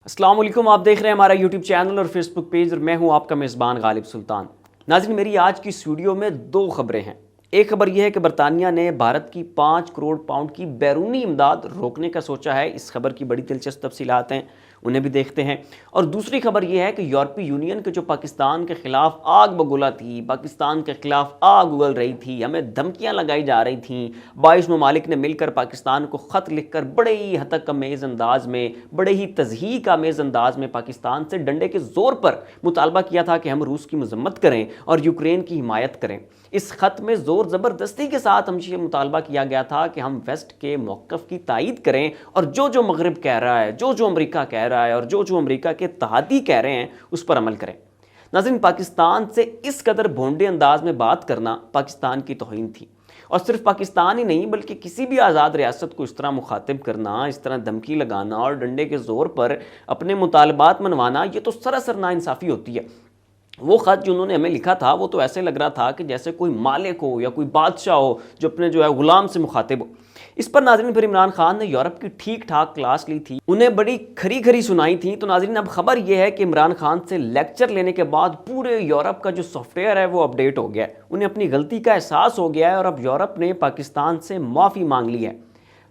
السلام علیکم، آپ دیکھ رہے ہیں ہمارا یوٹیوب چینل اور فیس بک پیج، اور میں ہوں آپ کا میزبان غالب سلطان۔ ناظرین، میری آج کی اس ویڈیو میں دو خبریں ہیں۔ ایک خبر یہ ہے کہ برطانیہ نے بھارت کی 5 کروڑ پاؤنڈ کی بیرونی امداد روکنے کا سوچا ہے۔ اس خبر کی بڑی دلچسپ تفصیلات ہیں، انہیں بھی دیکھتے ہیں۔ اور دوسری خبر یہ ہے کہ یورپی یونین کے جو پاکستان کے خلاف آگ بگولا تھی، پاکستان کے خلاف آگ اگل رہی تھی، ہمیں دھمکیاں لگائی جا رہی تھیں، 22 ممالک نے مل کر پاکستان کو خط لکھ کر بڑے ہی ہتک امیز انداز میں، بڑے ہی تضحیک آمیز انداز میں پاکستان سے ڈنڈے کے زور پر مطالبہ کیا تھا کہ ہم روس کی مذمت کریں اور یوکرین کی حمایت کریں۔ اس خط میں زور زبردستی کے ساتھ ہم یہ مطالبہ کیا گیا تھا کہ ہم ویسٹ کے موقف کی تائید کریں، اور جو مغرب کہہ رہا ہے، جو امریکہ کہہ رہا ہے، اور جو امریکہ کے اتحادی کہہ رہے ہیں، اس پر عمل کریں۔ ناظرین، پاکستان سے اس قدر بھونڈے انداز میں بات کرنا پاکستان کی توہین تھی، اور صرف پاکستان ہی نہیں بلکہ کسی بھی آزاد ریاست کو اس طرح مخاطب کرنا، اس طرح دھمکی لگانا اور ڈنڈے کے زور پر اپنے مطالبات منوانا، یہ تو سراسر ناانصافی ہوتی ہے۔ وہ خط جو انہوں نے ہمیں لکھا تھا وہ تو ایسے لگ رہا تھا کہ جیسے کوئی مالک ہو یا کوئی بادشاہ ہو جو اپنے غلام سے مخاطب ہو۔ اس پر ناظرین پھر عمران خان نے یورپ کی ٹھیک ٹھاک کلاس لی تھی، انہیں بڑی کھری سنائی تھی۔ تو ناظرین اب خبر یہ ہے کہ عمران خان سے لیکچر لینے کے بعد پورے یورپ کا جو سافٹ ویئر ہے وہ اپڈیٹ ہو گیا ہے، انہیں اپنی غلطی کا احساس ہو گیا ہے، اور اب یورپ نے پاکستان سے معافی مانگ لی ہے۔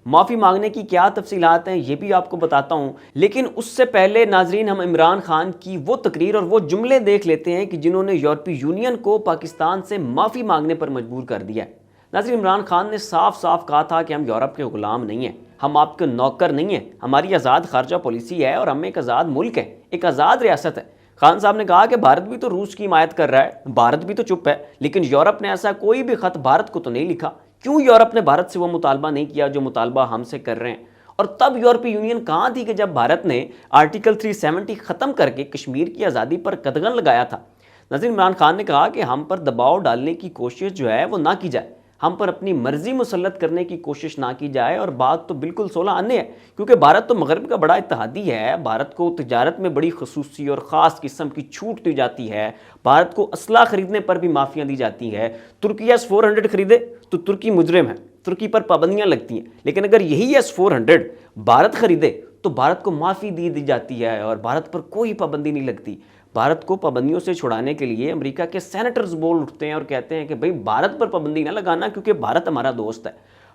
معافی مانگنے کی کیا تفصیلات ہیں یہ بھی آپ کو بتاتا ہوں، لیکن اس سے پہلے ناظرین ہم عمران خان کی وہ تقریر اور وہ جملے دیکھ لیتے ہیں کہ جنہوں نے یورپی یونین کو پاکستان سے معافی مانگنے پر مجبور کر دیا ہے۔ ناظرین، عمران خان نے صاف کہا تھا کہ ہم یورپ کے غلام نہیں ہیں، ہم آپ کے نوکر نہیں ہیں، ہماری آزاد خارجہ پالیسی ہے اور ہم ایک آزاد ملک ہے، ایک آزاد ریاست ہے۔ خان صاحب نے کہا کہ بھارت بھی تو روس کی حمایت کر رہا ہے، بھارت بھی تو چپ ہے، لیکن یورپ نے ایسا کوئی بھی خط بھارت کو تو نہیں لکھا۔ کیوں یورپ نے بھارت سے وہ مطالبہ نہیں کیا جو مطالبہ ہم سے کر رہے ہیں؟ اور تب یورپی یونین کہاں تھی کہ جب بھارت نے آرٹیکل 370 ختم کر کے کشمیر کی آزادی پر قدغن لگایا تھا؟ ناظرین، عمران خان نے کہا کہ ہم پر دباؤ ڈالنے کی کوشش جو ہے وہ نہ کی جائے، ہم پر اپنی مرضی مسلط کرنے کی کوشش نہ کی جائے، اور بات تو بالکل صلح آنے ہے، کیونکہ بھارت تو مغرب کا بڑا اتحادی ہے، بھارت کو تجارت میں بڑی خصوصی اور خاص قسم کی چھوٹ دی جاتی ہے، بھارت کو اسلحہ خریدنے پر بھی معافیاں دی جاتی ہے۔ ترکی S-400 خریدے تو ترکی مجرم ہے، ترکی پر پابندیاں لگتی ہیں، لیکن اگر یہی S-400 بھارت خریدے تو بھارت کو معافی دی جاتی ہے اور بھارت پر کوئی پابندی نہیں لگتی۔ بھارت کو پابندیوں سے چھڑانے کے لیے امریکہ کے سینیٹرز بول اٹھتے ہیں اور کہتے ہیں کہ بھئی بھارت پر پابندی نہ لگانا کیونکہ بھارت ہمارا دوست ہے۔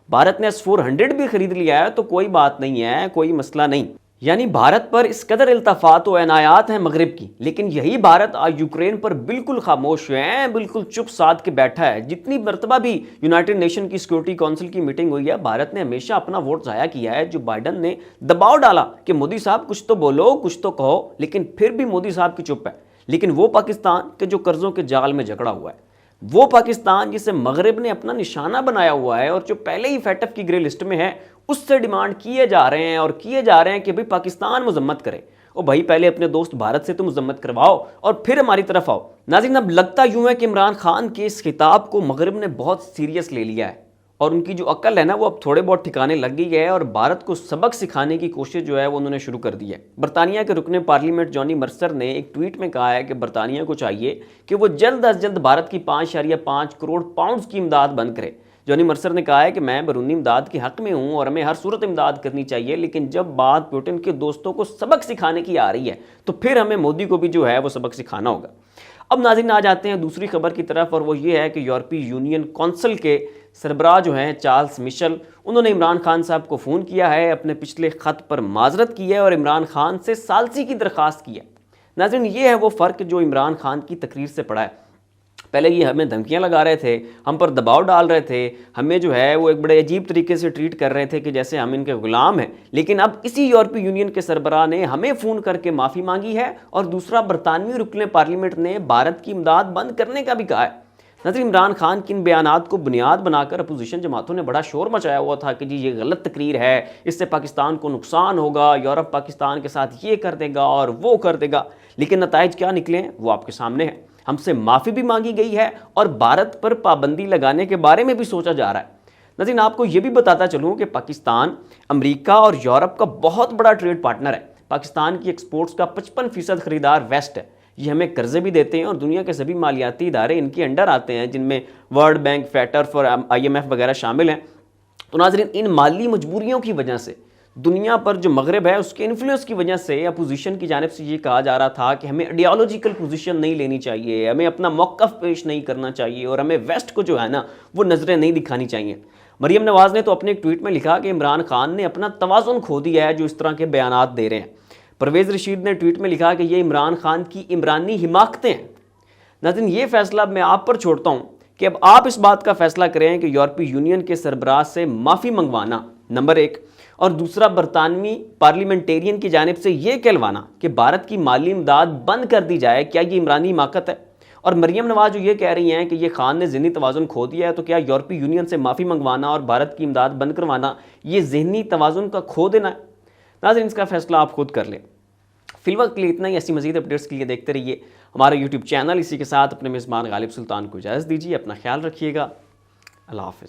بھارت نے S-400 بھی خرید لیا ہے تو کوئی بات نہیں ہے، کوئی مسئلہ نہیں۔ یعنی بھارت پر اس قدر التفات و عنایات ہیں مغرب کی، لیکن یہی بھارت آج یوکرین پر بالکل خاموش ہے، بالکل چپ سادھ کے بیٹھا ہے۔ جتنی مرتبہ بھی یونائٹڈ نیشن کی سیکورٹی کونسل کی میٹنگ ہوئی ہے، بھارت نے ہمیشہ اپنا ووٹ ضائع کیا ہے۔ جو بائیڈن نے دباؤ ڈالا کہ مودی صاحب کچھ تو بولو، کچھ تو کہو، لیکن پھر بھی مودی صاحب کی چپ ہے۔ لیکن وہ پاکستان کے جو قرضوں کے جال میں جکڑا ہوا ہے، وہ پاکستان جسے مغرب نے اپنا نشانہ بنایا ہوا ہے اور جو پہلے ہی فیٹ اف کی گرے لسٹ میں ہے، اس سے ڈیمانڈ کیے جا رہے ہیں کہ بھئی پاکستان مذمت کرے۔ اور بھائی پہلے اپنے دوست بھارت سے تو مذمت کرواؤ اور پھر ہماری طرف آؤ۔ ناظرین، اب لگتا یوں ہے کہ عمران خان کے اس خطاب کو مغرب نے بہت سیریس لے لیا ہے، اور ان کی جو عقل ہے نا وہ اب تھوڑے بہت ٹھکانے لگ گئی ہے، اور بھارت کو سبق سکھانے کی کوشش جو ہے وہ انہوں نے شروع کر دی ہے۔ برطانیہ کے رکن پارلیمنٹ جانی مرسر نے ایک ٹویٹ میں کہا ہے کہ برطانیہ کو چاہیے کہ وہ جلد از جلد بھارت کی 5.5 کروڑ پاؤنڈز کی امداد بند کرے۔ جانی مرسر نے کہا ہے کہ میں بیرونی امداد کے حق میں ہوں اور ہمیں ہر صورت امداد کرنی چاہیے، لیکن جب بات پوٹن کے دوستوں کو سبق سکھانے کی آ رہی ہے تو پھر ہمیں مودی کو بھی جو ہے وہ سبق سکھانا ہوگا۔ اب ناظرین آ جاتے ہیں دوسری خبر کی طرف، اور وہ یہ ہے کہ یورپی یونین کونسل کے سربراہ جو ہیں چارلس مشل، انہوں نے عمران خان صاحب کو فون کیا ہے، اپنے پچھلے خط پر معذرت کی ہے اور عمران خان سے ثالثی کی درخواست کی ہے۔ ناظرین، یہ ہے وہ فرق جو عمران خان کی تقریر سے پڑا ہے۔ پہلے یہ ہمیں دھمکیاں لگا رہے تھے، ہم پر دباؤ ڈال رہے تھے، ہمیں جو ہے وہ ایک بڑے عجیب طریقے سے ٹریٹ کر رہے تھے کہ جیسے ہم ان کے غلام ہیں، لیکن اب اسی یورپی یونین کے سربراہ نے ہمیں فون کر کے معافی مانگی ہے، اور دوسرا برطانوی رکن پارلیمنٹ نے بھارت کی امداد بند کرنے کا بھی کہا ہے۔ ناظرین، عمران خان کے ان بیانات کو بنیاد بنا کر اپوزیشن جماعتوں نے بڑا شور مچایا ہوا تھا کہ جی یہ غلط تقریر ہے، اس سے پاکستان کو نقصان ہوگا، یورپ پاکستان کے ساتھ یہ کر دے گا اور وہ کر دے گا، لیکن نتائج کیا نکلے ہیں وہ آپ کے سامنے ہیں۔ ہم سے معافی بھی مانگی گئی ہے اور بھارت پر پابندی لگانے کے بارے میں بھی سوچا جا رہا ہے۔ ناظرین، آپ کو یہ بھی بتاتا چلوں کہ پاکستان امریکہ اور یورپ کا بہت بڑا ٹریڈ پارٹنر ہے۔ پاکستان کی ایکسپورٹس کا 55% خریدار ویسٹ ہے، یہ ہمیں قرضے بھی دیتے ہیں، اور دنیا کے سبھی مالیاتی ادارے ان کے انڈر آتے ہیں، جن میں ورلڈ بینک، فیٹرف اور IMF وغیرہ شامل ہیں۔ تو ناظرین، ان مالی مجبوریوں کی وجہ سے دنیا پر جو مغرب ہے اس کے انفلوئنس کی وجہ سے اپوزیشن کی جانب سے یہ کہا جا رہا تھا کہ ہمیں آئیڈیالوجیکل پوزیشن نہیں لینی چاہیے، ہمیں اپنا موقف پیش نہیں کرنا چاہیے، اور ہمیں ویسٹ کو جو ہے نا وہ نظریں نہیں دکھانی چاہیے۔ مریم نواز نے تو اپنے ایک ٹویٹ میں لکھا کہ عمران خان نے اپنا توازن کھو دیا ہے جو اس طرح کے بیانات دے رہے ہیں۔ پرویز رشید نے ٹویٹ میں لکھا کہ یہ عمران خان کی عمرانی حماقتیں ہیں۔ ناظرین، یہ فیصلہ اب میں آپ پر چھوڑتا ہوں کہ اب آپ اس بات کا فیصلہ کریں کہ یورپی یونین کے سربراہ سے معافی منگوانا نمبر 1، اور دوسرا برطانوی پارلیمنٹیرین کی جانب سے یہ کہلوانا کہ بھارت کی مالی امداد بند کر دی جائے، کیا یہ عمرانی حماقت ہے؟ اور مریم نواز جو یہ کہہ رہی ہیں کہ یہ خان نے ذہنی توازن کھو دیا ہے، تو کیا یورپی یونین سے معافی منگوانا اور بھارت کی امداد بند کروانا یہ ذہنی توازن کا کھو دینا ہے؟ ناظرین، اس کا فیصلہ آپ خود کر لیں۔ فی الوقت کے لیے اتنا ہی، ایسی مزید اپڈیٹس کے لیے دیکھتے رہیے ہمارا یوٹیوب چینل۔ اسی کے ساتھ اپنے میزبان غالب سلطان کو اجازت دیجیے، اپنا خیال رکھیے گا، اللہ حافظ۔